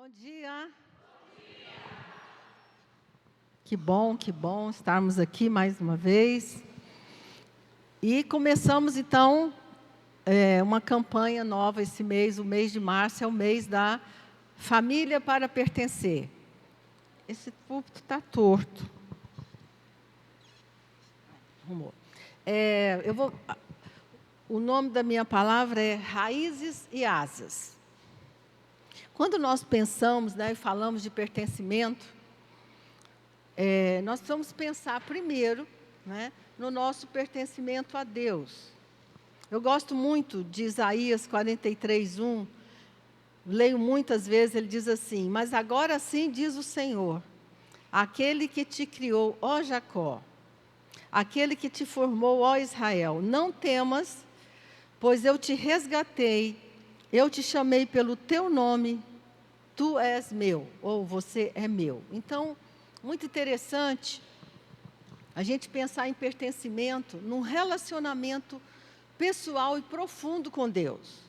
Bom dia. Que bom estarmos aqui mais uma vez. E começamos então uma campanha nova esse mês, o mês de março é o mês da Família para Pertencer. Esse púlpito está torto. Arrumou. O nome da minha palavra é Raízes e Asas. Quando nós pensamos e falamos de pertencimento, nós precisamos pensar primeiro no nosso pertencimento a Deus. Eu gosto muito de Isaías 43:1, leio muitas vezes, ele diz assim: mas agora sim diz o Senhor, aquele que te criou, ó Jacó, aquele que te formou, ó Israel, não temas, pois eu te resgatei, eu te chamei pelo teu nome, tu és meu, ou você é meu. Então, muito interessante a gente pensar em pertencimento num relacionamento pessoal e profundo com Deus.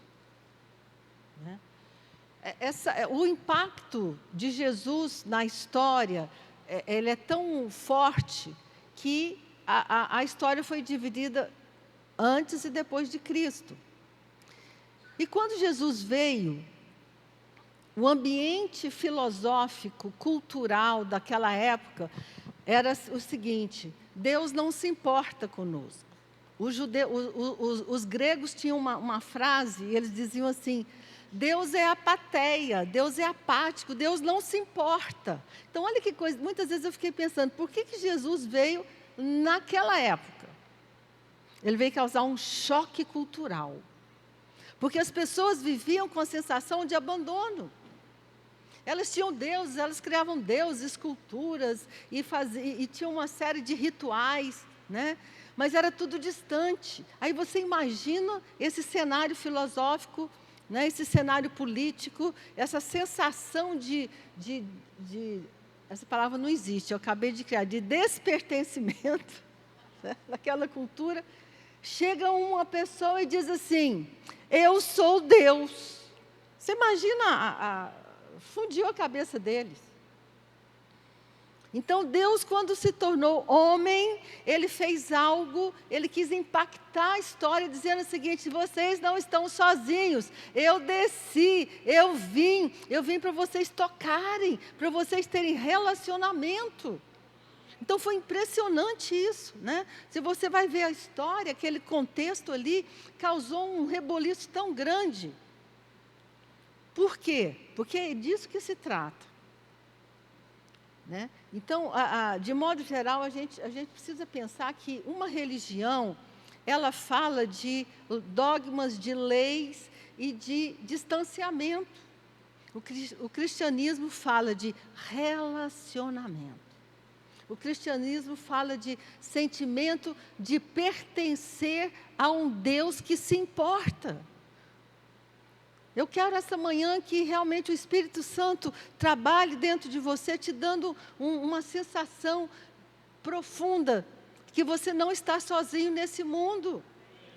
O impacto de Jesus na história, ele é tão forte que a história foi dividida antes e depois de Cristo. E quando Jesus veio, o ambiente filosófico, cultural daquela época era o seguinte: Deus não se importa conosco. Os gregos tinham uma frase, e eles diziam assim: Deus é apateia, Deus é apático, Deus não se importa. Então, olha que coisa, muitas vezes eu fiquei pensando, por que Jesus veio naquela época? Ele veio causar um choque cultural. Porque as pessoas viviam com a sensação de abandono. Elas tinham deuses, elas criavam deuses, esculturas, e tinham uma série de rituais, mas era tudo distante. Aí você imagina esse cenário filosófico, esse cenário político, essa sensação essa palavra não existe, eu acabei de criar, de despertencimento daquela cultura. Chega uma pessoa e diz assim: eu sou Deus. Você imagina fundiu a cabeça deles. Então, Deus, quando se tornou homem, Ele fez algo, Ele quis impactar a história, dizendo o seguinte: vocês não estão sozinhos, eu desci, eu vim para vocês tocarem, para vocês terem relacionamento. Então, foi impressionante isso, Se você vai ver a história, aquele contexto ali, causou um reboliço tão grande. Por quê? Porque é disso que se trata. Então, de modo geral, a gente precisa pensar que uma religião, ela fala de dogmas, de leis e de distanciamento. O cristianismo fala de relacionamento. O cristianismo fala de sentimento de pertencer a um Deus que se importa. Eu quero essa manhã que realmente o Espírito Santo trabalhe dentro de você, te dando uma sensação profunda, que você não está sozinho nesse mundo,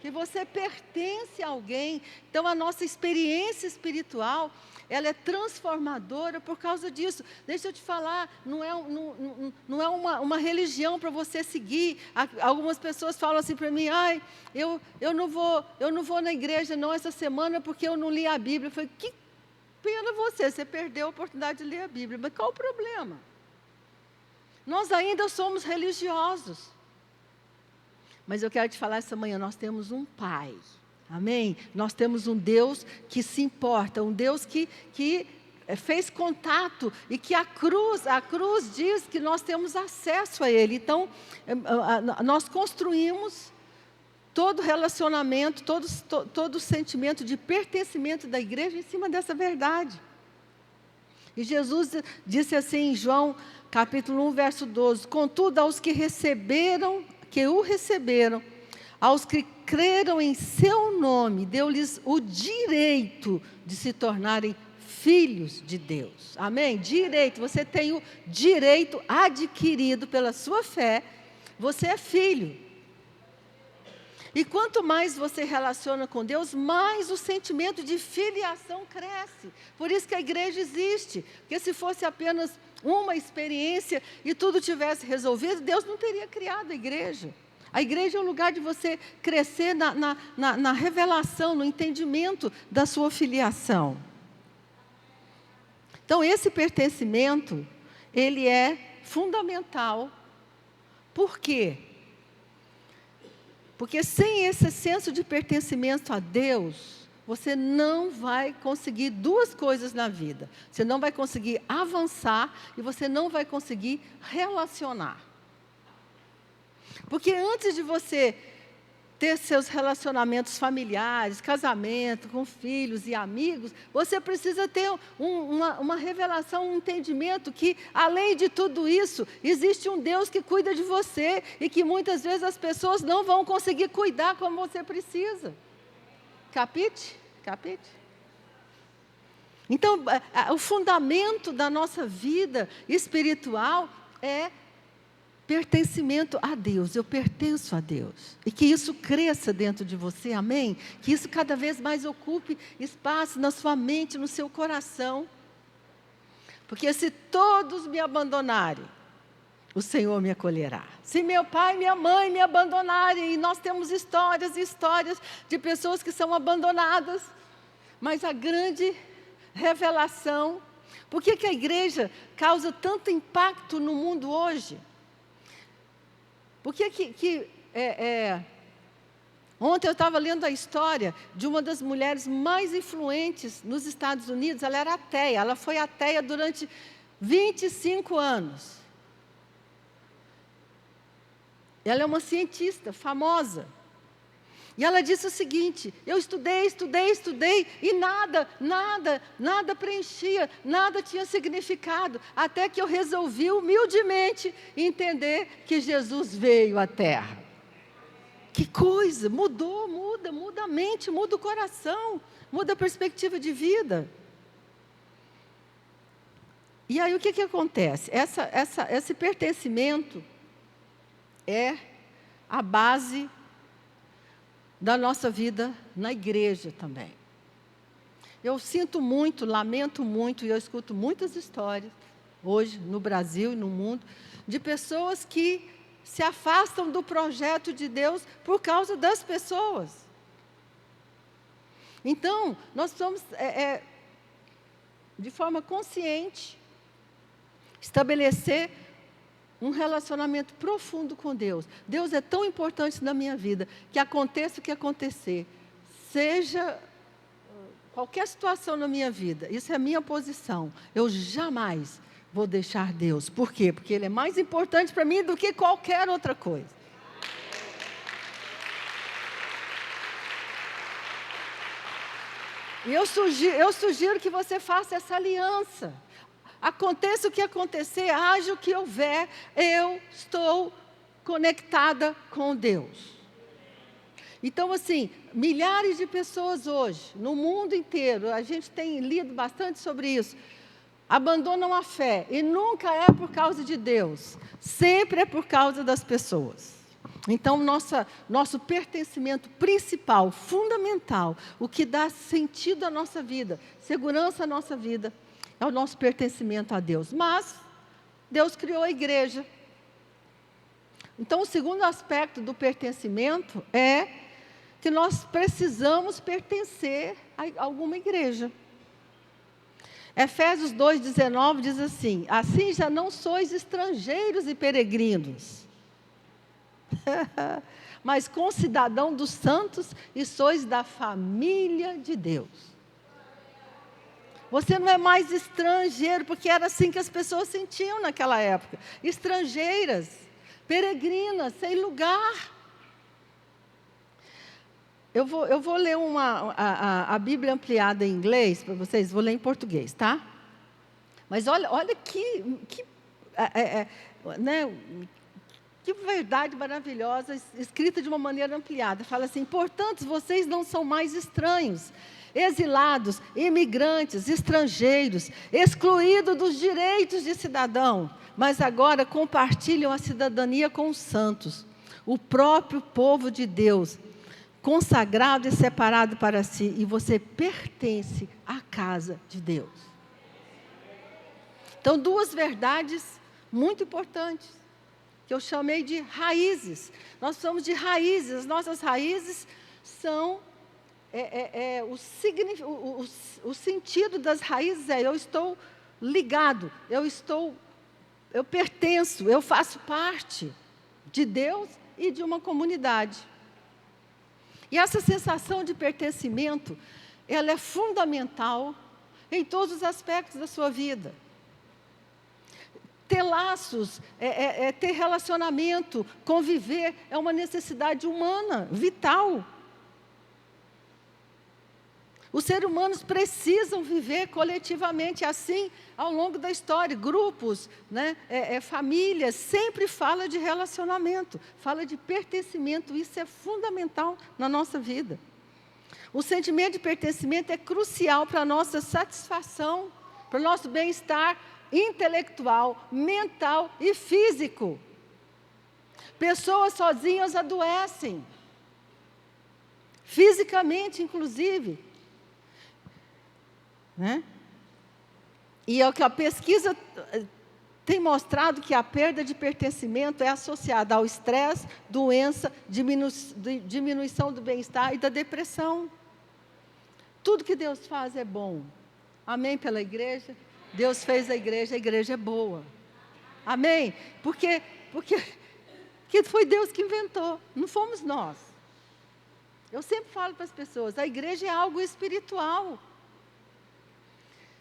que você pertence a alguém. Então, a nossa experiência espiritual, ela é transformadora por causa disso. Deixa eu te falar, não é uma religião para você seguir. Algumas pessoas falam assim para mim: eu não vou na igreja não essa semana porque eu não li a Bíblia. Eu falei: que pena você perdeu a oportunidade de ler a Bíblia. Mas qual o problema? Nós ainda somos religiosos. Mas eu quero te falar essa manhã, nós temos um Pai. Amém? Nós temos um Deus que se importa, um Deus que fez contato e que a cruz diz que nós temos acesso a Ele. Então, nós construímos todo relacionamento, todo sentimento de pertencimento da igreja em cima dessa verdade. E Jesus disse assim em João capítulo 1, verso 12: contudo, aos que o receberam, aos que creram em seu nome, deu-lhes o direito de se tornarem filhos de Deus. Amém? Direito, você tem o direito adquirido pela sua fé, você é filho. E quanto mais você relaciona com Deus, mais o sentimento de filiação cresce. Por isso que a igreja existe. Porque se fosse apenas uma experiência e tudo tivesse resolvido, Deus não teria criado a igreja. A igreja é um lugar de você crescer na revelação, no entendimento da sua filiação. Então, esse pertencimento, ele é fundamental. Por quê? Porque sem esse senso de pertencimento a Deus, você não vai conseguir duas coisas na vida. Você não vai conseguir avançar e você não vai conseguir relacionar. Porque antes de você ter seus relacionamentos familiares, casamento, com filhos e amigos, você precisa ter uma revelação, um entendimento que, além de tudo isso, existe um Deus que cuida de você e que muitas vezes as pessoas não vão conseguir cuidar como você precisa. Capite? Capite? Então, o fundamento da nossa vida espiritual é pertencimento a Deus. Eu pertenço a Deus. E que isso cresça dentro de você, amém? Que isso cada vez mais ocupe espaço na sua mente, no seu coração. Porque se todos me abandonarem, o Senhor me acolherá. Se meu pai e minha mãe me abandonarem, e nós temos histórias e histórias de pessoas que são abandonadas, mas a grande revelação, por que a igreja causa tanto impacto no mundo hoje? Por que ontem eu estava lendo a história de uma das mulheres mais influentes nos Estados Unidos. Ela era ateia, ela foi ateia durante 25 anos. Ela é uma cientista famosa. E ela disse o seguinte: eu estudei, e nada preenchia, nada tinha significado, até que eu resolvi humildemente entender que Jesus veio à Terra. Que coisa, muda a mente, muda o coração, muda a perspectiva de vida. E aí o que acontece? Esse pertencimento é a base da nossa vida na igreja também. Eu sinto muito, lamento muito, e eu escuto muitas histórias, hoje, no Brasil e no mundo, de pessoas que se afastam do projeto de Deus por causa das pessoas. Então, nós precisamos, de forma consciente, estabelecer um relacionamento profundo com Deus. Deus é tão importante na minha vida, que aconteça o que acontecer, seja qualquer situação na minha vida, isso é a minha posição, eu jamais vou deixar Deus. Por quê? Porque Ele é mais importante para mim do que qualquer outra coisa. E eu sugiro que você faça essa aliança. Aconteça o que acontecer, haja o que houver, eu estou conectada com Deus. Então, assim, milhares de pessoas hoje, no mundo inteiro, a gente tem lido bastante sobre isso, abandonam a fé, e nunca é por causa de Deus, sempre é por causa das pessoas. Então, nosso pertencimento principal, fundamental, o que dá sentido à nossa vida, segurança à nossa vida, é o nosso pertencimento a Deus. Mas Deus criou a igreja. Então, o segundo aspecto do pertencimento é que nós precisamos pertencer a alguma igreja. Efésios 2,19 diz assim: assim já não sois estrangeiros e peregrinos, mas concidadão dos santos e sois da família de Deus. Você não é mais estrangeiro, porque era assim que as pessoas sentiam naquela época. Estrangeiras, peregrinas, sem lugar. Eu vou ler a Bíblia ampliada em inglês para vocês, vou ler em português, tá? Mas olha que verdade maravilhosa, escrita de uma maneira ampliada. Fala assim: portanto, vocês não são mais estranhos, exilados, imigrantes, estrangeiros, excluídos dos direitos de cidadão, mas agora compartilham a cidadania com os santos, o próprio povo de Deus. consagrado e separado para si, e você pertence à casa de Deus. Então, duas verdades muito importantes, que eu chamei de raízes. Nós somos de raízes, as nossas raízes são, o sentido das raízes é: eu estou ligado, eu pertenço, eu faço parte de Deus e de uma comunidade. E essa sensação de pertencimento, ela é fundamental em todos os aspectos da sua vida. Ter laços, ter relacionamento, conviver, é uma necessidade humana, vital. Os seres humanos precisam viver coletivamente, assim, ao longo da história. Grupos, né, famílias, sempre fala de relacionamento, fala de pertencimento. Isso é fundamental na nossa vida. O sentimento de pertencimento é crucial para a nossa satisfação, para o nosso bem-estar intelectual, mental e físico. Pessoas sozinhas adoecem, fisicamente, inclusive. Né? E é o que a pesquisa tem mostrado, que a perda de pertencimento é associada ao estresse, doença, diminuição do bem-estar e da depressão. Tudo que Deus faz é bom. Amém pela igreja? Deus fez a igreja é boa. Amém? Porque foi Deus que inventou, não fomos nós. Eu sempre falo para as pessoas, a igreja é algo espiritual.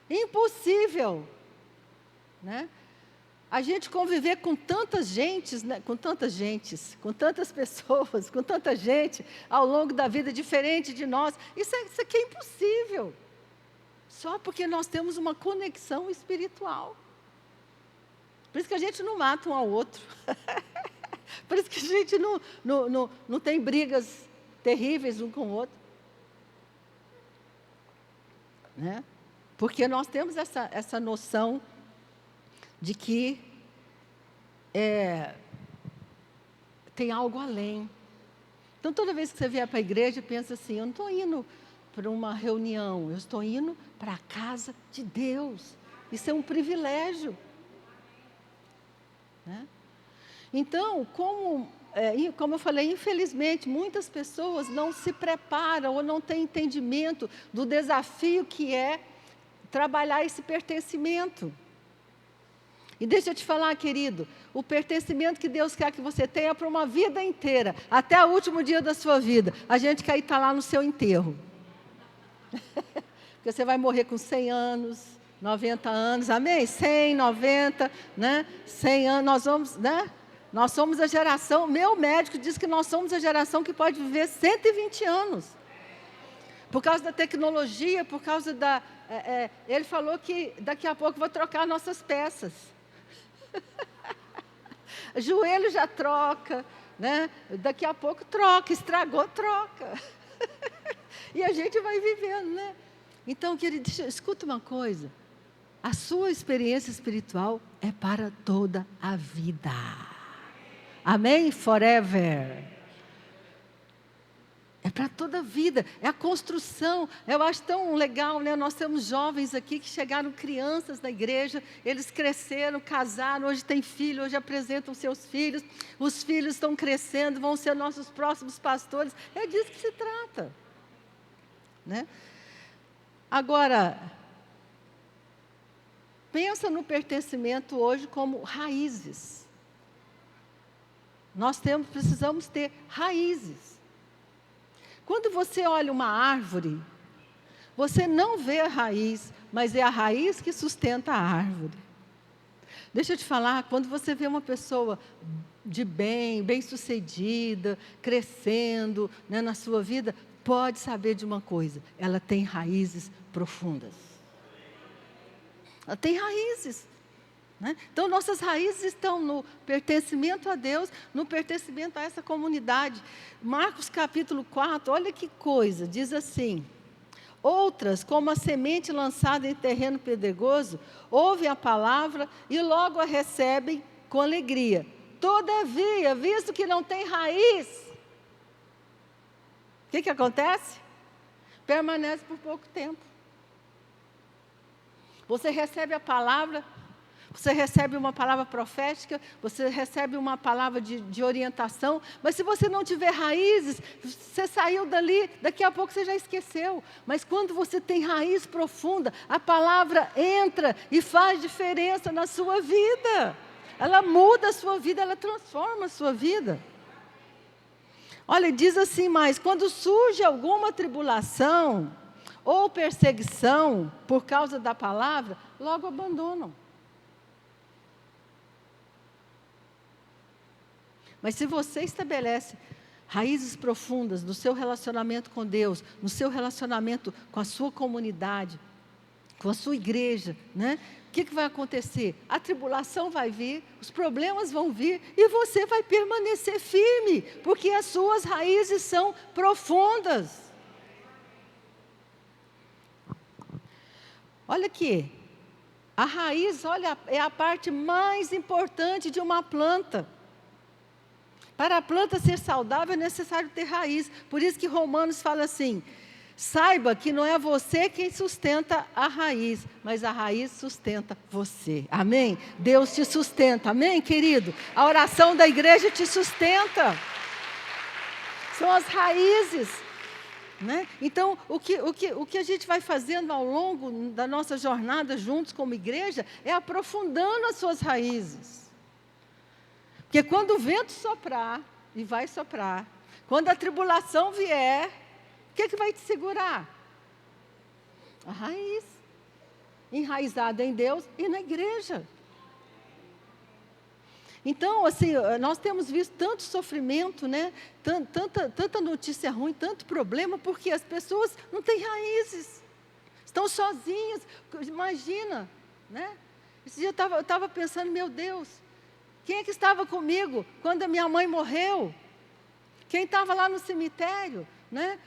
Impossível, né? A gente conviver com tantas gentes, né? com tantas pessoas, com tanta gente, ao longo da vida, diferente de nós, isso aqui é impossível, só porque nós temos uma conexão espiritual. Por isso que a gente não mata um ao outro, por isso que a gente não tem brigas terríveis um com o outro, né? Porque nós temos essa noção de que tem algo além. Então, toda vez que você vier para a igreja, pensa assim: eu não estou indo para uma reunião, eu estou indo para a casa de Deus. Isso é um privilégio. Né? Então, como eu falei, infelizmente, muitas pessoas não se preparam ou não têm entendimento do desafio que é trabalhar esse pertencimento. E deixa eu te falar, querido, o pertencimento que Deus quer que você tenha para uma vida inteira, até o último dia da sua vida. A gente quer estar lá no seu enterro. Porque você vai morrer com 100 anos, 90 anos, amém? 100, 90, né? 100 anos, nós vamos, né? Nós somos a geração, meu médico diz que nós somos a geração que pode viver 120 anos. Por causa da tecnologia, por causa da... ele falou que daqui a pouco vou trocar nossas peças. Joelho já troca, né? Daqui a pouco troca, estragou, troca. E a gente vai vivendo, né? Então, querido, escuta uma coisa. A sua experiência espiritual é para toda a vida. Amém? Forever. É para toda a vida, é a construção. Eu acho tão legal, né? Nós temos jovens aqui que chegaram crianças na igreja, eles cresceram, casaram, hoje têm filho, hoje apresentam seus filhos, os filhos estão crescendo, vão ser nossos próximos pastores. É disso que se trata. Né? Agora, pensa no pertencimento hoje como raízes. Nós precisamos ter raízes. Quando você olha uma árvore, você não vê a raiz, mas é a raiz que sustenta a árvore. Deixa eu te falar, quando você vê uma pessoa de bem-sucedida, crescendo, né, na sua vida, pode saber de uma coisa: ela tem raízes profundas. Ela tem raízes. Né? Então, nossas raízes estão no pertencimento a Deus, no pertencimento a essa comunidade. Marcos capítulo 4, olha que coisa, diz assim: outras, como a semente lançada em terreno pedregoso, ouvem a palavra e logo a recebem com alegria. Todavia, visto que não tem raiz, O que acontece? Permanece por pouco tempo. Você recebe a palavra, você recebe uma palavra profética, você recebe uma palavra de orientação, mas se você não tiver raízes, você saiu dali, daqui a pouco você já esqueceu. Mas quando você tem raiz profunda, a palavra entra e faz diferença na sua vida. Ela muda a sua vida, ela transforma a sua vida. Olha, diz assim mais, quando surge alguma tribulação ou perseguição por causa da palavra, logo abandonam. Mas se você estabelece raízes profundas no seu relacionamento com Deus, no seu relacionamento com a sua comunidade, com a sua igreja, né? O que vai acontecer? A tribulação vai vir, os problemas vão vir e você vai permanecer firme, porque as suas raízes são profundas. Olha aqui, a raiz, olha, é a parte mais importante de uma planta. Para a planta ser saudável é necessário ter raiz. Por isso que Romanos fala assim, saiba que não é você quem sustenta a raiz, mas a raiz sustenta você. Amém? Deus te sustenta. Amém, querido? A oração da igreja te sustenta. São as raízes. Né? Então, o que a gente vai fazendo ao longo da nossa jornada juntos como igreja é aprofundando as suas raízes. Porque quando o vento soprar, e vai soprar, quando a tribulação vier, o que vai te segurar? A raiz, enraizada em Deus e na igreja. Então, assim, nós temos visto tanto sofrimento, né? Tanta notícia ruim, tanto problema, porque as pessoas não têm raízes, estão sozinhas. Imagina, né? Esse dia eu estava pensando, meu Deus, quem é que estava comigo quando a minha mãe morreu? Quem estava lá no cemitério, né?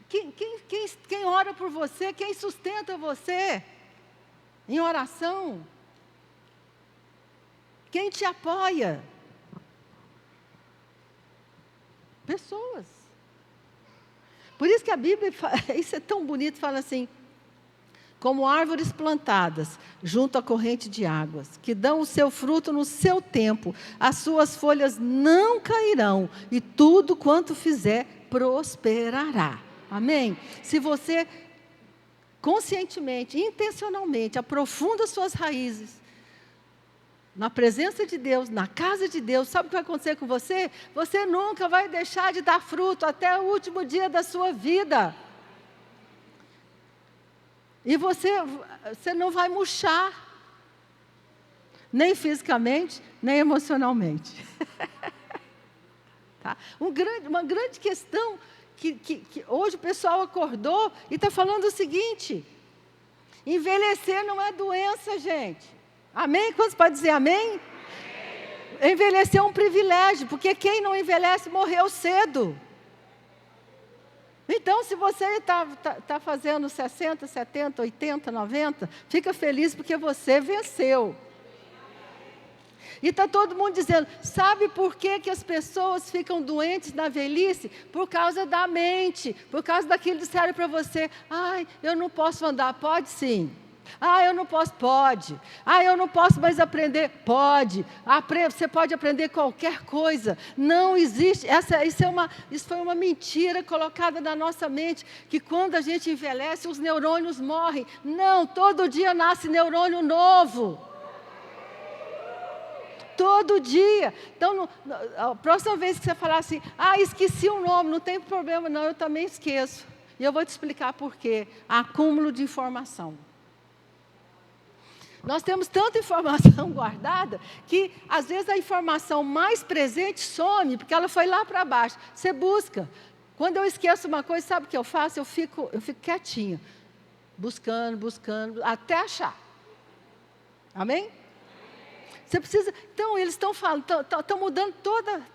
Quem ora por você? Quem sustenta você em oração? Quem te apoia? Pessoas. Por isso que a Bíblia, isso é tão bonito, fala assim, como árvores plantadas junto à corrente de águas, que dão o seu fruto no seu tempo, as suas folhas não cairão, e tudo quanto fizer prosperará. Amém? Se você conscientemente, intencionalmente, aprofunda suas raízes, na presença de Deus, na casa de Deus, sabe o que vai acontecer com você? Você nunca vai deixar de dar fruto até o último dia da sua vida. E você não vai murchar, nem fisicamente, nem emocionalmente. Tá? Uma grande questão que hoje o pessoal acordou e está falando o seguinte, envelhecer não é doença, gente. Amém? Quantos podem dizer amém? Amém. Envelhecer é um privilégio, porque quem não envelhece morreu cedo. Então, se você está fazendo 60, 70, 80, 90, fica feliz porque você venceu. E está todo mundo dizendo, sabe por que as pessoas ficam doentes na velhice? Por causa da mente, por causa daquilo que disseram para você. Ai, eu não posso andar. Pode sim. Ah, eu não posso, pode. Ah, eu não posso mais aprender, pode. Você pode aprender qualquer coisa. Não existe, isso foi uma mentira colocada na nossa mente, que quando a gente envelhece, os neurônios morrem. Não, todo dia nasce neurônio novo. Todo dia. Então, a próxima vez que você falar assim, esqueci o nome, não tem problema não, eu também esqueço. E eu vou te explicar por quê. Acúmulo de informação. Nós temos tanta informação guardada que, às vezes, a informação mais presente some, porque ela foi lá para baixo. Você busca. Quando eu esqueço uma coisa, sabe o que eu faço? Eu fico quietinha, buscando, até achar. Amém? Você precisa... Então, eles estão falando, estão mudando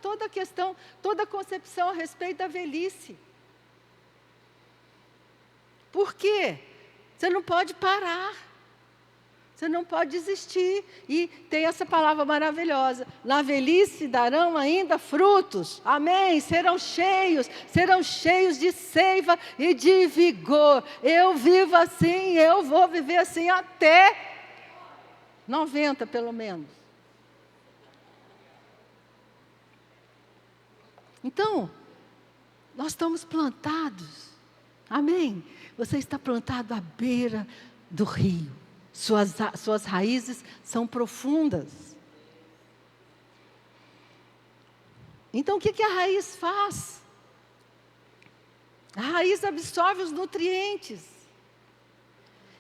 toda a questão, toda a concepção a respeito da velhice. Por quê? Você não pode parar. Você não pode desistir. E tem essa palavra maravilhosa. Na velhice darão ainda frutos. Amém? Serão cheios de seiva e de vigor. Eu vivo assim, eu vou viver assim até 90 pelo menos. Então, nós estamos plantados. Amém? Você está plantado à beira do rio. Suas raízes são profundas. Então, o que a raiz faz? A raiz absorve os nutrientes.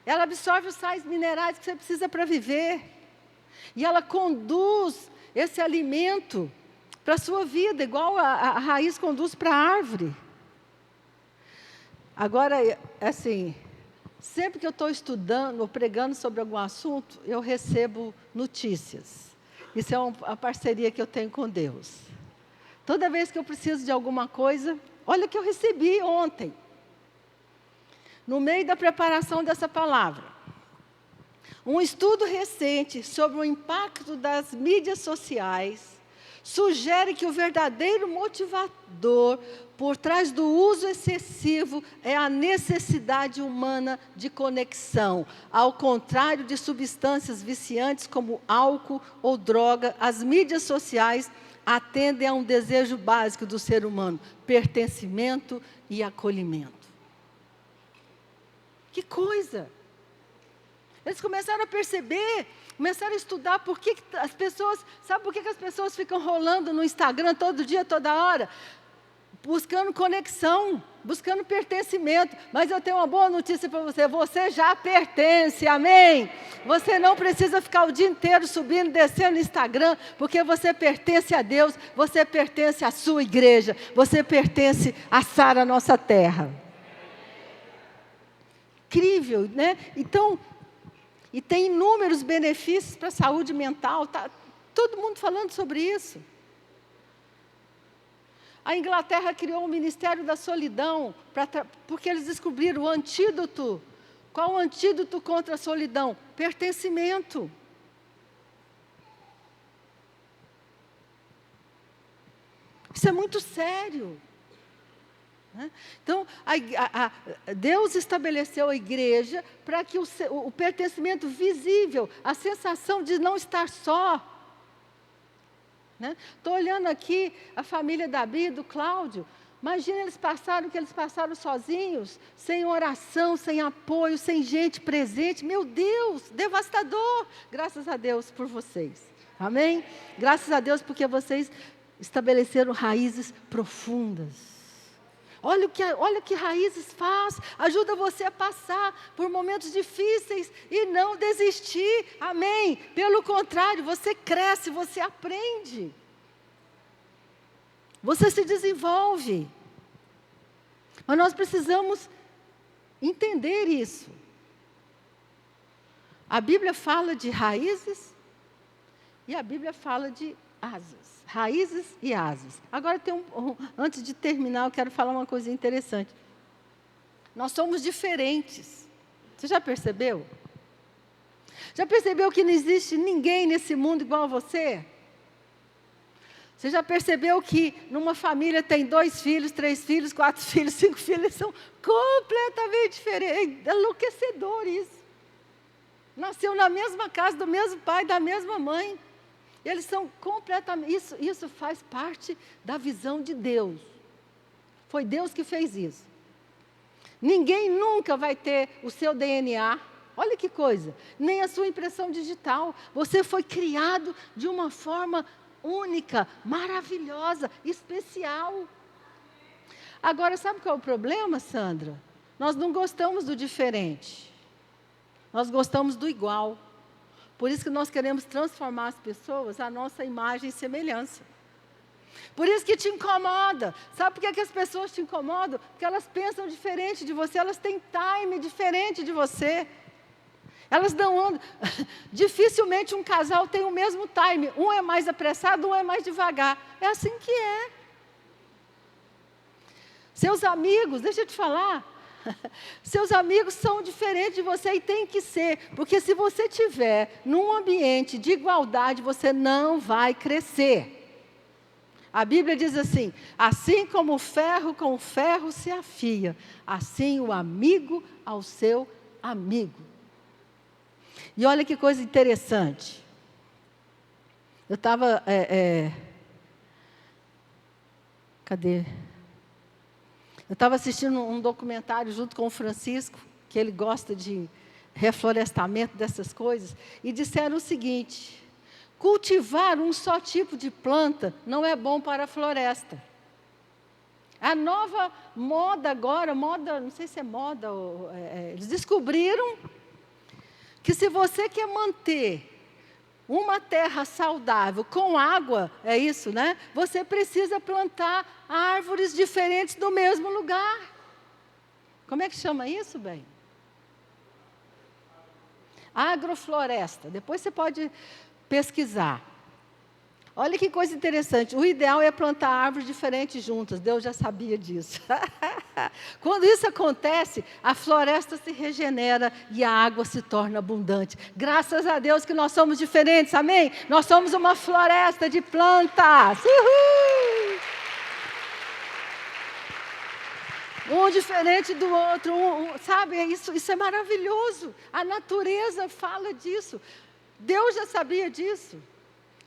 Ela absorve os sais minerais que você precisa para viver. E ela conduz esse alimento para a sua vida, igual a raiz conduz para a árvore. Agora, assim, sempre que eu estou estudando ou pregando sobre algum assunto, eu recebo notícias. Isso é uma parceria que eu tenho com Deus. Toda vez que eu preciso de alguma coisa, olha o que eu recebi ontem. No meio da preparação dessa palavra. Um estudo recente sobre o impacto das mídias sociais sugere que o verdadeiro motivador por trás do uso excessivo é a necessidade humana de conexão. Ao contrário de substâncias viciantes como álcool ou droga, as mídias sociais atendem a um desejo básico do ser humano: pertencimento e acolhimento. Que coisa! Eles começaram a perceber, começaram a estudar por que as pessoas... Sabe por que as pessoas ficam rolando no Instagram todo dia, toda hora? Buscando conexão, buscando pertencimento. Mas eu tenho uma boa notícia para você: você já pertence, amém? Você não precisa ficar o dia inteiro subindo e descendo no Instagram, porque você pertence a Deus, você pertence à sua igreja, você pertence a Sara, nossa terra. Incrível, né? Então... E tem inúmeros benefícios para a saúde mental. Tá todo mundo falando sobre isso. A Inglaterra criou o Ministério da Solidão, porque eles descobriram o antídoto. Qual o antídoto contra a solidão? Pertencimento. Isso é muito sério. Então, Deus estabeleceu a igreja para que o pertencimento visível, a sensação de não estar só. Estou olhando aqui a família da Bia e do Cláudio. Imagina eles passaram o que eles passaram sozinhos, sem oração, sem apoio, sem gente presente. Meu Deus, devastador. Graças a Deus por vocês. Amém? Graças a Deus porque vocês estabeleceram raízes profundas. Olha o que raízes faz, ajuda você a passar por momentos difíceis e não desistir, amém? Pelo contrário, você cresce, você aprende, você se desenvolve. Mas nós precisamos entender isso. A Bíblia fala de raízes e a Bíblia fala de asas. Raízes e asas. Agora, antes de terminar, eu quero falar uma coisa interessante. Nós somos diferentes. Você já percebeu? Já percebeu que não existe ninguém nesse mundo igual a você? Você já percebeu que numa família tem 2 filhos, 3 filhos, 4 filhos, 5 filhos, eles são completamente diferentes. É enlouquecedor isso. Nasceu na mesma casa, do mesmo pai, da mesma mãe. Eles são completamente... Isso faz parte da visão de Deus. Foi Deus que fez isso. Ninguém nunca vai ter o seu DNA. Olha que coisa. Nem a sua impressão digital. Você foi criado de uma forma única, maravilhosa, especial. Agora, sabe qual é o problema, Sandra? Nós não gostamos do diferente. Nós gostamos do igual. Por isso que nós queremos transformar as pessoas à nossa imagem e semelhança. Por isso que te incomoda. Sabe por que as pessoas te incomodam? Porque elas pensam diferente de você, elas têm time diferente de você. Elas não andam... Dificilmente um casal tem o mesmo time. Um é mais apressado, um é mais devagar. É assim que é. Seus amigos, deixa eu te falar, Seus amigos são diferentes de você e tem que ser, porque se você estiver num ambiente de igualdade, você não vai crescer. A Bíblia diz assim: assim como o ferro com o ferro se afia, assim o amigo ao seu amigo. E olha que coisa interessante. Eu estava... cadê? Eu estava assistindo um documentário junto com o Francisco, que ele gosta de reflorestamento dessas coisas, e disseram o seguinte: cultivar um só tipo de planta não é bom para a floresta. A nova moda agora, não sei se é moda, eles descobriram que se você quer manter uma terra saudável com água, é isso, né? Você precisa plantar árvores diferentes no mesmo lugar. Como é que chama isso, bem? Agrofloresta. Depois você pode pesquisar. Olha que coisa interessante. O ideal é plantar árvores diferentes juntas. Deus já sabia disso. Quando isso acontece, a floresta se regenera e a água se torna abundante. Graças a Deus que nós somos diferentes, amém? Nós somos uma floresta de plantas. Uhul! Um diferente do outro, sabe? Isso é maravilhoso. A natureza fala disso. Deus já sabia disso.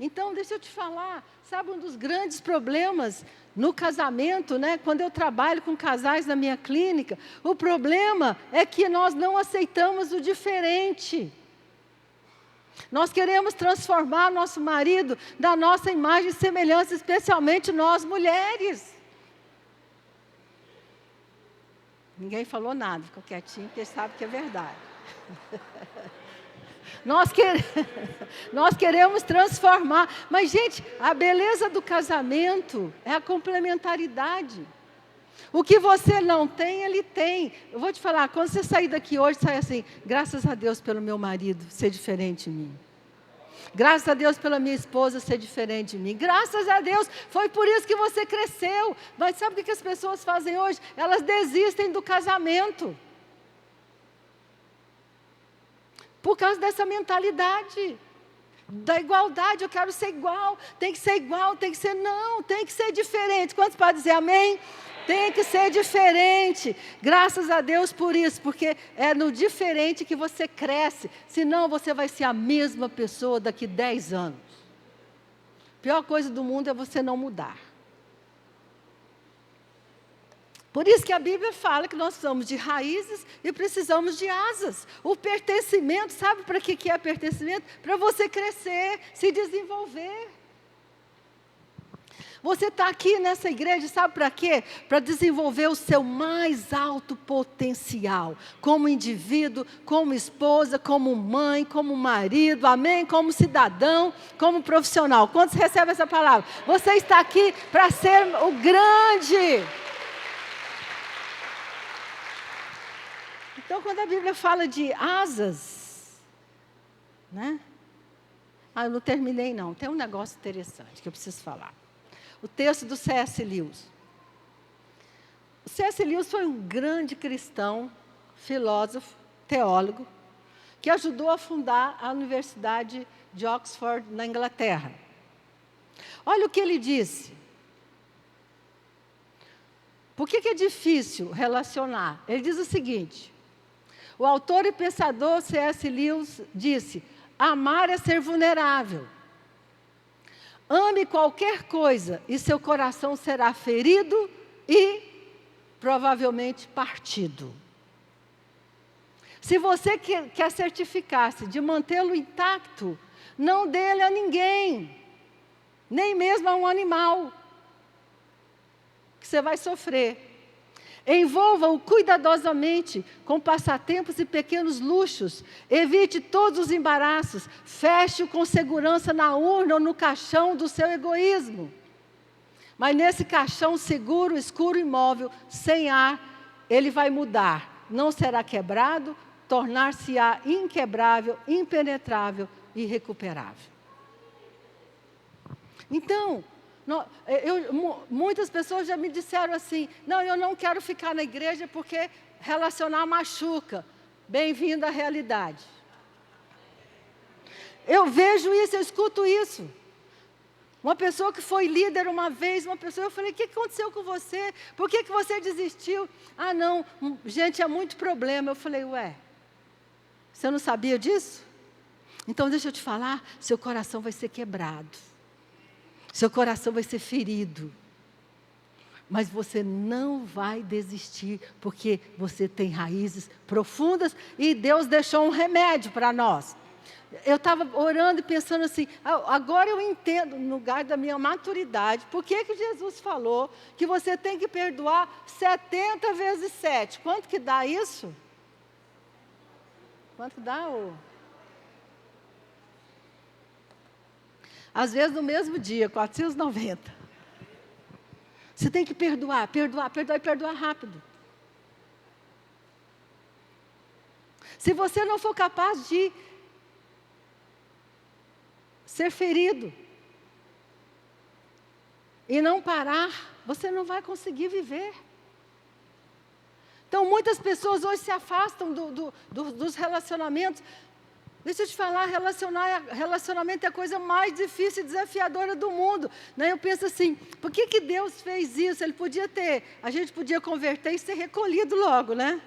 Então, deixa eu te falar, sabe, um dos grandes problemas no casamento, né? Quando eu trabalho com casais na minha clínica, o problema é que nós não aceitamos o diferente. Nós queremos transformar nosso marido da nossa imagem e semelhança, especialmente nós mulheres. Ninguém falou nada, ficou quietinho, porque sabe que é verdade. Nós queremos transformar. Mas, gente, a beleza do casamento é a complementaridade. O que você não tem, ele tem. Eu vou te falar, quando você sair daqui hoje, sai assim: graças a Deus pelo meu marido ser diferente de mim. Graças a Deus pela minha esposa ser diferente de mim. Graças a Deus, foi por isso que você cresceu. Mas sabe o que as pessoas fazem hoje? Elas desistem do casamento. Por causa dessa mentalidade da igualdade. Eu quero ser igual, tem que ser, não, tem que ser diferente. Quantos podem dizer amém? Tem que ser diferente. Graças a Deus por isso, porque é no diferente que você cresce. Senão você vai ser a mesma pessoa daqui 10 anos. A pior coisa do mundo é você não mudar. Por isso que a Bíblia fala que nós somos de raízes e precisamos de asas. O pertencimento, sabe para que é pertencimento? Para você crescer, se desenvolver. Você está aqui nessa igreja, sabe para quê? Para desenvolver o seu mais alto potencial. Como indivíduo, como esposa, como mãe, como marido, amém? Como cidadão, como profissional. Quantos recebem essa palavra? Você está aqui para ser o grande. Então, quando a Bíblia fala de asas, né? Eu não terminei não, tem um negócio interessante que eu preciso falar. O texto do C.S. Lewis. O C.S. Lewis foi um grande cristão, filósofo, teólogo, que ajudou a fundar a Universidade de Oxford, na Inglaterra. Olha o que ele disse. Por que é difícil relacionar? Ele diz o seguinte: o autor e pensador C.S. Lewis disse: amar é ser vulnerável. Ame qualquer coisa e seu coração será ferido e provavelmente partido. Se você quer certificar-se de mantê-lo intacto, não dê ele a ninguém, nem mesmo a um animal, que você vai sofrer. Envolva-o cuidadosamente com passatempos e pequenos luxos. Evite todos os embaraços. Feche-o com segurança na urna ou no caixão do seu egoísmo. Mas nesse caixão seguro, escuro e imóvel, sem ar, ele vai mudar. Não será quebrado, tornar-se-á inquebrável, impenetrável e irrecuperável. Então, muitas pessoas já me disseram assim: não, eu não quero ficar na igreja porque relacionar machuca. Bem-vindo à realidade. Eu vejo isso, eu escuto isso. Uma pessoa que foi líder uma vez, eu falei, o que aconteceu com você? Por que você desistiu? Ah, não, gente, é muito problema. Eu falei, ué, você não sabia disso? Então, deixa eu te falar, seu coração vai ser quebrado. Seu coração vai ser ferido. Mas você não vai desistir, porque você tem raízes profundas e Deus deixou um remédio para nós. Eu estava orando e pensando assim, agora eu entendo, no lugar da minha maturidade, por que Jesus falou que você tem que perdoar 70 vezes 7. Quanto que dá isso? Quanto que dá? Às vezes no mesmo dia, 490. Você tem que perdoar e perdoar rápido. Se você não for capaz de ser ferido e não parar, você não vai conseguir viver. Então, muitas pessoas hoje se afastam dos relacionamentos. Deixa eu te falar, relacionamento é a coisa mais difícil e desafiadora do mundo. Né? Eu penso assim, por que Deus fez isso? A gente podia converter e ser recolhido logo, né?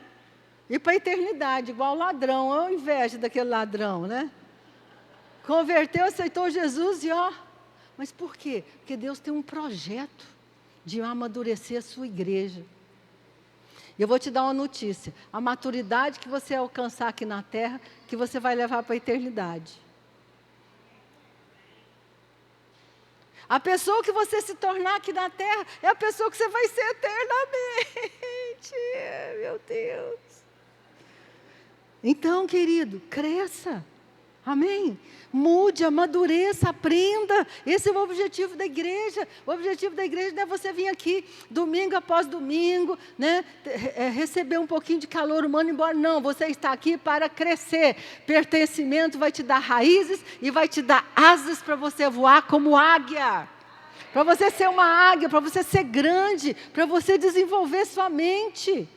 Ir para a eternidade, igual ladrão, ao invés daquele ladrão, né? Converteu, aceitou Jesus e ó. Mas por quê? Porque Deus tem um projeto de amadurecer a sua igreja. E eu vou te dar uma notícia. A maturidade que você alcançar aqui na terra, que você vai levar para a eternidade. A pessoa que você se tornar aqui na terra, é a pessoa que você vai ser eternamente. Meu Deus. Então, querido, cresça. Amém? Mude, amadureça, aprenda. Esse é o objetivo da igreja. O objetivo da igreja não é você vir aqui domingo após domingo, né? Receber um pouquinho de calor humano e ir embora. Não, você está aqui para crescer. Pertencimento vai te dar raízes e vai te dar asas para você voar como águia. Para você ser uma águia, para você ser grande, para você desenvolver sua mente.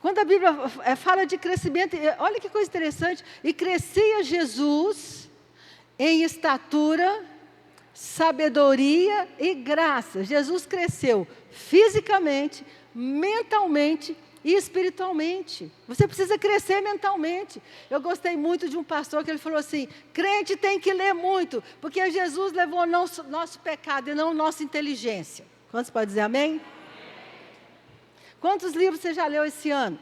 Quando a Bíblia fala de crescimento, olha que coisa interessante. E crescia Jesus em estatura, sabedoria e graça. Jesus cresceu fisicamente, mentalmente e espiritualmente. Você precisa crescer mentalmente. Eu gostei muito de um pastor que ele falou assim, crente tem que ler muito, porque Jesus levou nosso pecado e não nossa inteligência. Quantos podem dizer amém? Quantos livros você já leu esse ano?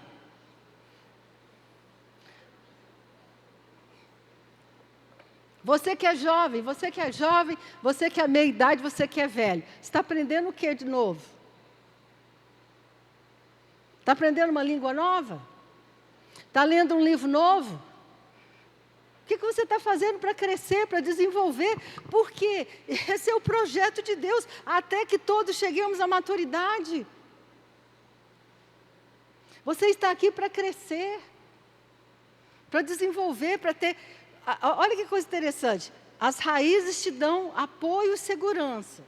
Você que é jovem, você que é meia idade, você que é velho. Você está aprendendo o que de novo? Está aprendendo uma língua nova? Está lendo um livro novo? O que você está fazendo para crescer, para desenvolver? Porque esse é o projeto de Deus, até que todos cheguemos à maturidade. Você está aqui para crescer, para desenvolver, para ter... Olha que coisa interessante. As raízes te dão apoio e segurança.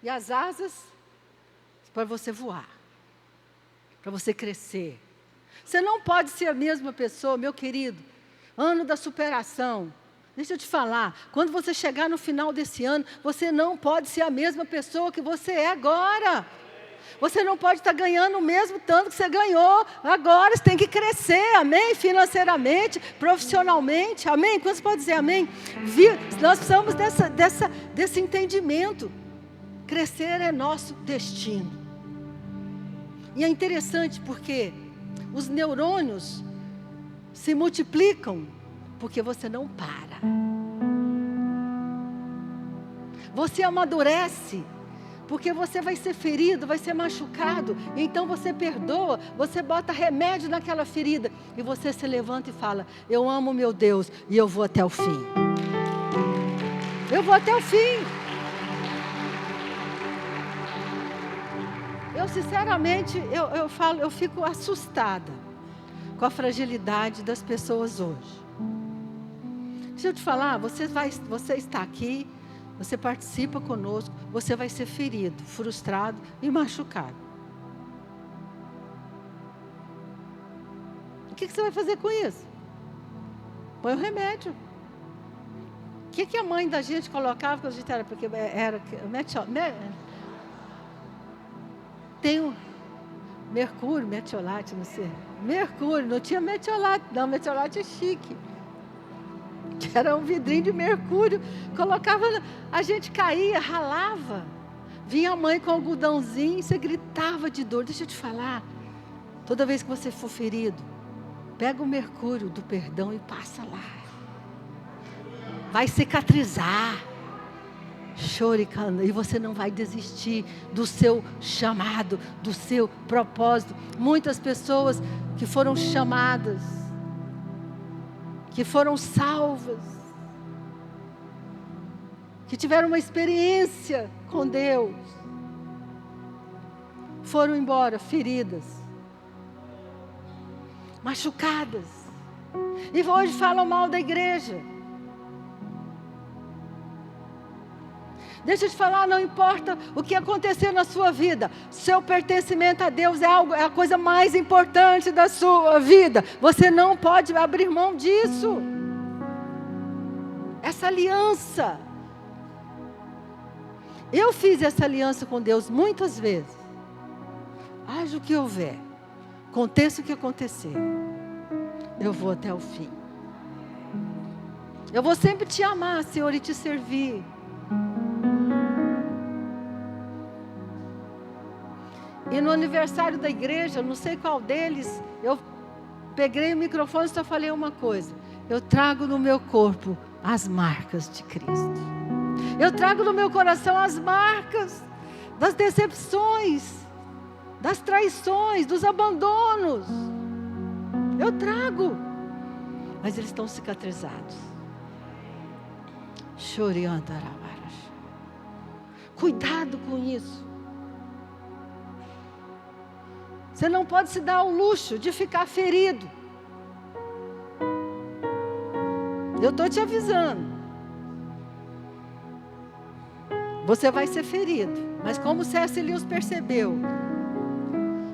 E as asas para você voar, para você crescer. Você não pode ser a mesma pessoa, meu querido. Ano da superação. Deixa eu te falar, quando você chegar no final desse ano, você não pode ser a mesma pessoa que você é agora. Você não pode estar ganhando o mesmo tanto que você ganhou agora. Você tem que crescer, amém? Financeiramente, profissionalmente, amém? Quantos podem dizer amém? Nós precisamos desse entendimento. Crescer é nosso destino. E é interessante porque os neurônios se multiplicam porque você não para. Você amadurece porque você vai ser ferido, vai ser machucado. Então você perdoa, você bota remédio naquela ferida. E você se levanta e fala, eu amo meu Deus e eu vou até o fim. Eu vou até o fim. Eu sinceramente, eu fico assustada com a fragilidade das pessoas hoje. Deixa eu te falar, você está aqui, você participa conosco, você vai ser ferido, frustrado e machucado. O que você vai fazer com isso? Põe o remédio. O que a mãe da gente colocava quando a gente era, porque era tem um mercúrio, metiolate, não sei. Mercúrio, não tinha metiolate, não, metiolate é chique. Que era um vidrinho de mercúrio, colocava, a gente caía, ralava. Vinha a mãe com algodãozinho, você gritava de dor. Deixa eu te falar, toda vez que você for ferido, pega o mercúrio do perdão e passa lá. Vai cicatrizar. Choricando, e você não vai desistir do seu chamado, do seu propósito. Muitas pessoas que foram chamadas, que foram salvas, que tiveram uma experiência com Deus, foram embora feridas, machucadas, e hoje falam mal da igreja. Deixa eu te falar, não importa o que acontecer na sua vida, seu pertencimento a Deus é a coisa mais importante da sua vida. Você não pode abrir mão disso. Essa aliança. Eu fiz essa aliança com Deus muitas vezes. Haja o que houver, aconteça o que acontecer, eu vou até o fim. Eu vou sempre te amar, Senhor, e te servir. E no aniversário da igreja, não sei qual deles, eu peguei o microfone e só falei uma coisa: eu trago no meu corpo as marcas de Cristo. Eu trago no meu coração as marcas das decepções, das traições, dos abandonos. Eu trago, mas eles estão cicatrizados. Cuidado com isso. Você não pode se dar ao luxo de ficar ferido. Eu estou te avisando. Você vai ser ferido. Mas como C.S. Lewis percebeu,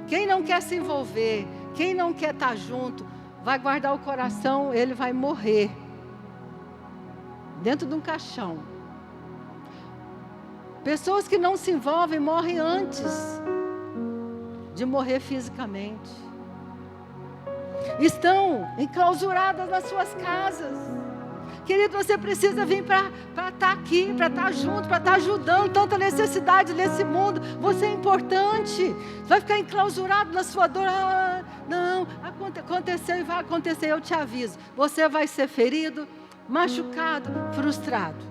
quem não quer se envolver, quem não quer estar junto, vai guardar o coração, ele vai morrer. Dentro de um caixão. Pessoas que não se envolvem morrem antes de morrer fisicamente. Estão enclausuradas nas suas casas. Querido, você precisa vir para estar aqui, para estar junto, para estar ajudando tanta necessidade nesse mundo. Você é importante. Vai ficar enclausurado na sua dor. Não, aconteceu e vai acontecer, eu te aviso. Você vai ser ferido, machucado, frustrado.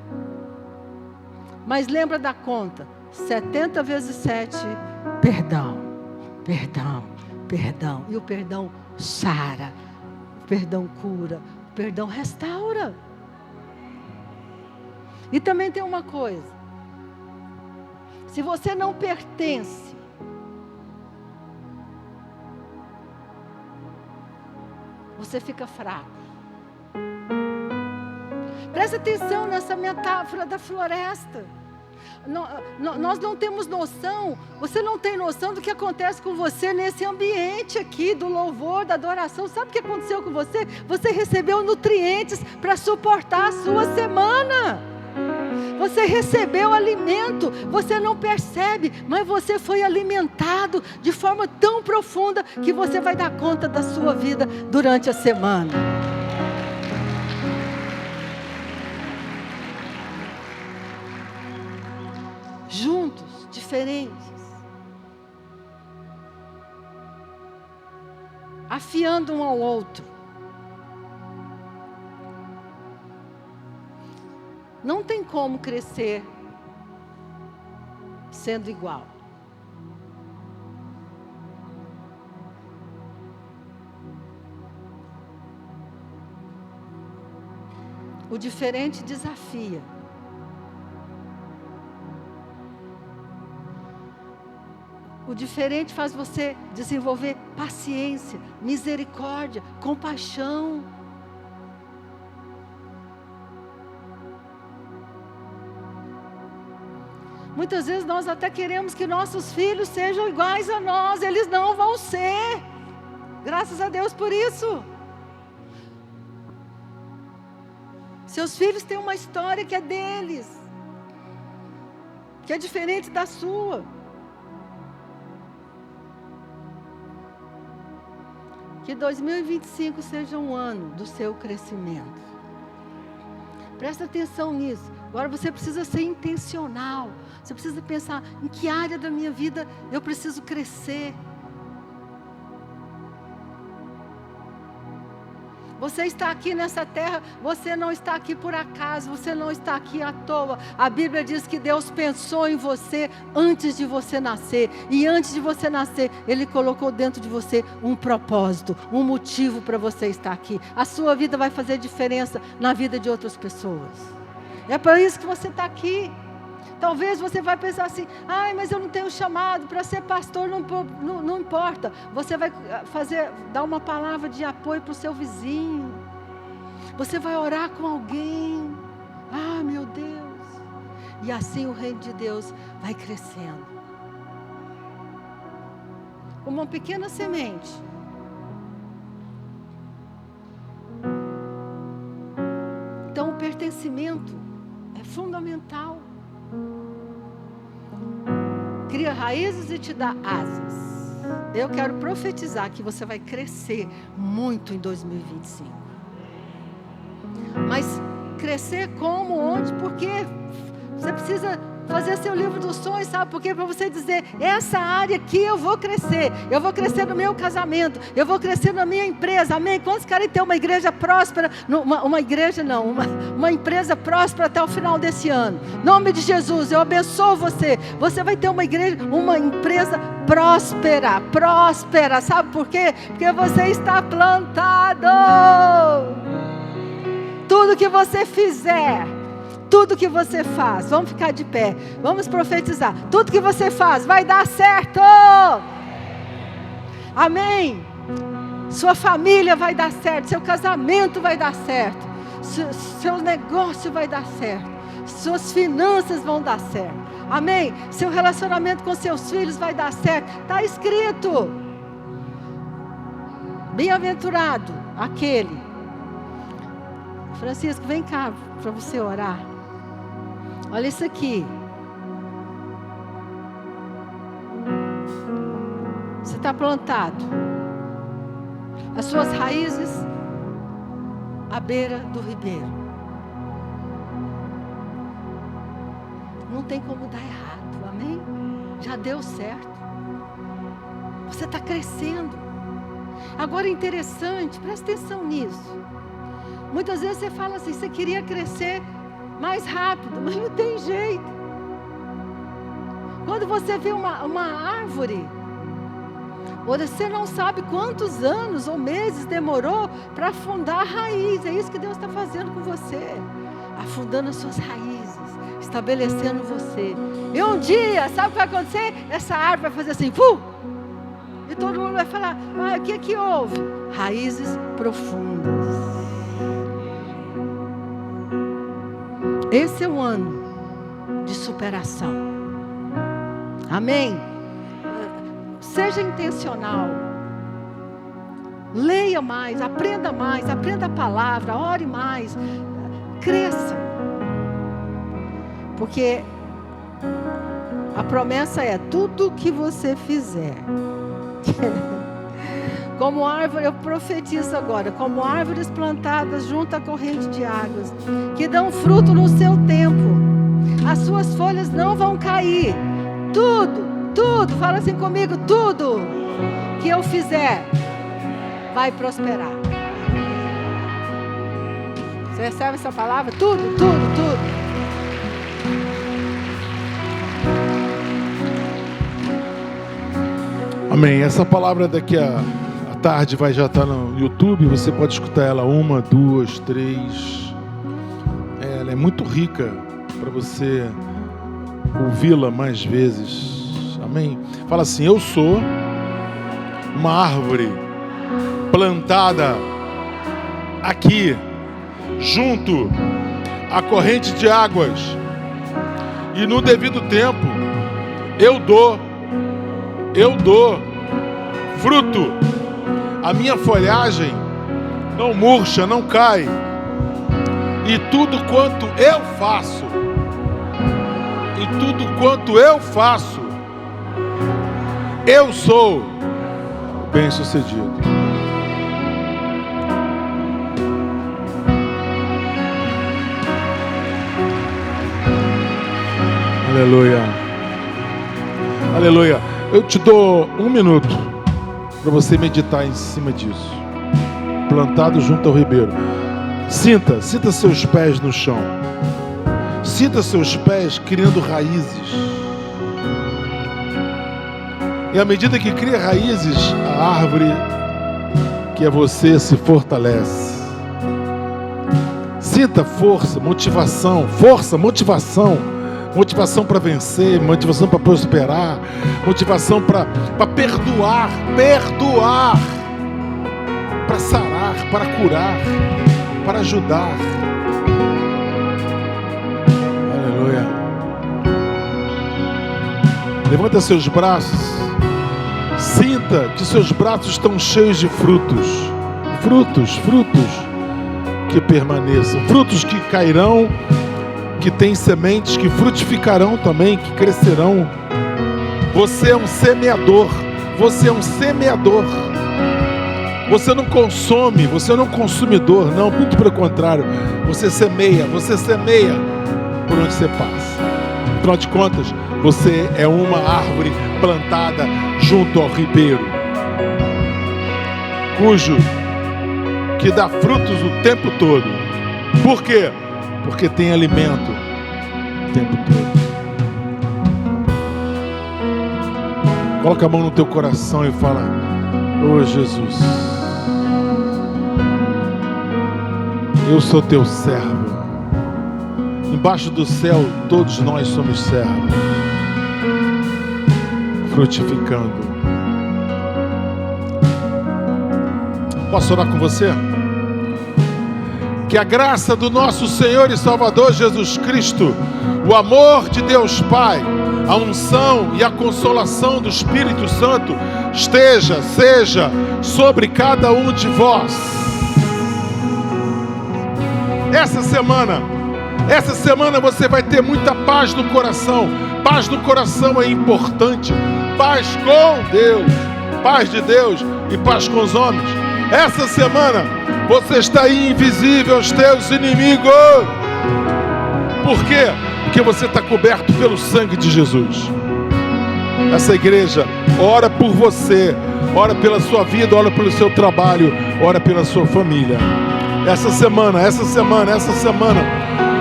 Mas lembra da conta, 70 vezes 7, perdão. Perdão, perdão. E o perdão sara, o perdão cura, o perdão restaura. E também tem uma coisa: se você não pertence, você fica fraco. Presta atenção nessa metáfora da floresta. Nós não temos noção, você não tem noção do que acontece com você nesse ambiente aqui, do louvor, da adoração. Sabe o que aconteceu com você? Você recebeu nutrientes para suportar a sua semana. Você recebeu alimento, você não percebe, mas você foi alimentado de forma tão profunda que você vai dar conta da sua vida durante a semana. Juntos, diferentes, afiando um ao outro. Não tem como crescer sendo igual. O diferente desafia. O diferente faz você desenvolver paciência, misericórdia, compaixão. Muitas vezes nós até queremos que nossos filhos sejam iguais a nós. Eles não vão ser. Graças a Deus por isso. Seus filhos têm uma história que é deles, que é diferente da sua. Que 2025 seja um ano do seu crescimento. Presta atenção nisso. Agora você precisa ser intencional. Você precisa pensar em que área da minha vida eu preciso crescer. Você está aqui nessa terra, você não está aqui por acaso, você não está aqui à toa. A Bíblia diz que Deus pensou em você antes de você nascer. E antes de você nascer, Ele colocou dentro de você um propósito, um motivo para você estar aqui. A sua vida vai fazer diferença na vida de outras pessoas. É por isso que você está aqui. Talvez você vai pensar assim, mas eu não tenho chamado para ser pastor, não importa. Você vai dar uma palavra de apoio para o seu vizinho. Você vai orar com alguém. Meu Deus. E assim o reino de Deus vai crescendo. Uma pequena semente. Então o pertencimento é fundamental. Cria raízes e te dá asas. Eu quero profetizar que você vai crescer muito em 2025. Mas crescer como, onde, porque você precisa fazer seu livro dos sonhos, sabe por quê? Para você dizer, essa área aqui eu vou crescer no meu casamento, eu vou crescer na minha empresa, amém? Quantos querem ter uma igreja próspera, uma empresa próspera até o final desse ano? Em nome de Jesus, eu abençoo você. Você vai ter uma empresa próspera, sabe por quê? Porque você está plantado. Tudo que você fizer, tudo que você faz, vamos ficar de pé, vamos profetizar, tudo que você faz vai dar certo, amém? Sua família vai dar certo, seu casamento vai dar certo, seu negócio vai dar certo, suas finanças vão dar certo, amém? Seu relacionamento com seus filhos vai dar certo, está escrito, bem-aventurado aquele. Francisco, vem cá para você orar. Olha isso aqui. Você está plantado. As suas raízes à beira do ribeiro. Não tem como dar errado, amém? Já deu certo. Você está crescendo. Agora é interessante, presta atenção nisso. Muitas vezes você fala assim, você queria crescer mais rápido, mas não tem jeito. Quando você vê uma árvore, você não sabe quantos anos ou meses demorou para afundar a raiz. É isso que Deus está fazendo com você, afundando as suas raízes, estabelecendo você. E um dia, sabe o que vai acontecer? Essa árvore vai fazer assim, e todo mundo vai falar, o que houve? Raízes profundas. Esse é o ano de superação. Amém? Seja intencional. Leia mais, aprenda a palavra, ore mais. Cresça. Porque a promessa é tudo que você fizer. Como árvore, eu profetizo agora, como árvores plantadas junto à corrente de águas, que dão fruto no seu tempo, as suas folhas não vão cair, tudo, fala assim comigo, tudo que eu fizer, vai prosperar. Você recebe essa palavra? Tudo. Amém, essa palavra daqui a tarde vai já estar no YouTube, você pode escutar ela 1, 2, 3. Ela é muito rica para você ouvi-la mais vezes. Amém? Fala assim, eu sou uma árvore plantada aqui, junto à corrente de águas, E no devido tempo, eu dou fruto. A minha folhagem não murcha, não cai. E tudo quanto eu faço, eu sou bem-sucedido. Aleluia. Aleluia. Eu te dou 1 minuto para você meditar em cima disso. Plantado junto ao ribeiro. Sinta seus pés no chão. Sinta seus pés criando raízes. E à medida que cria raízes, a árvore que é você se fortalece. Sinta força, motivação. Motivação para vencer, motivação para prosperar, motivação para perdoar, para sarar, para curar, para ajudar. Aleluia. Levanta seus braços. Sinta que seus braços estão cheios de frutos. Frutos que permaneçam. Frutos que cairão, que tem sementes que frutificarão também, que crescerão. Você é um semeador. Você não consome, você não é um consumidor, não, muito pelo contrário. Você semeia por onde você passa. Afinal de contas, você é uma árvore plantada junto ao ribeiro, que dá frutos o tempo todo. Por quê? Porque tem alimento o tempo todo. Coloca a mão no teu coração e fala: ô Jesus, eu sou teu servo. Embaixo do céu todos nós somos servos, frutificando. Posso orar com você? Que a graça do nosso Senhor e Salvador Jesus Cristo, o amor de Deus Pai, a unção e a consolação do Espírito Santo seja sobre cada um de vós. Essa semana você vai ter muita paz no coração. Paz no coração é importante. Paz com Deus, paz de Deus e paz com os homens. Essa semana você está aí invisível aos teus inimigos. Por quê? Porque você está coberto pelo sangue de Jesus. Essa igreja ora por você, ora pela sua vida, ora pelo seu trabalho, ora pela sua família. Essa semana,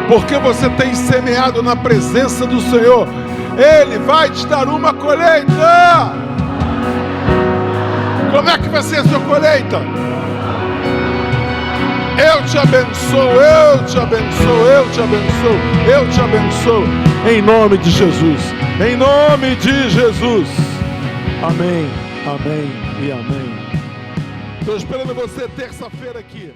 porque você tem semeado na presença do Senhor, Ele vai te dar uma colheita. Como é que vai ser a sua colheita? Eu te abençoo, eu te abençoo, eu te abençoo, eu te abençoo, em nome de Jesus, em nome de Jesus. Amém, amém e amém. Estou esperando você terça-feira aqui.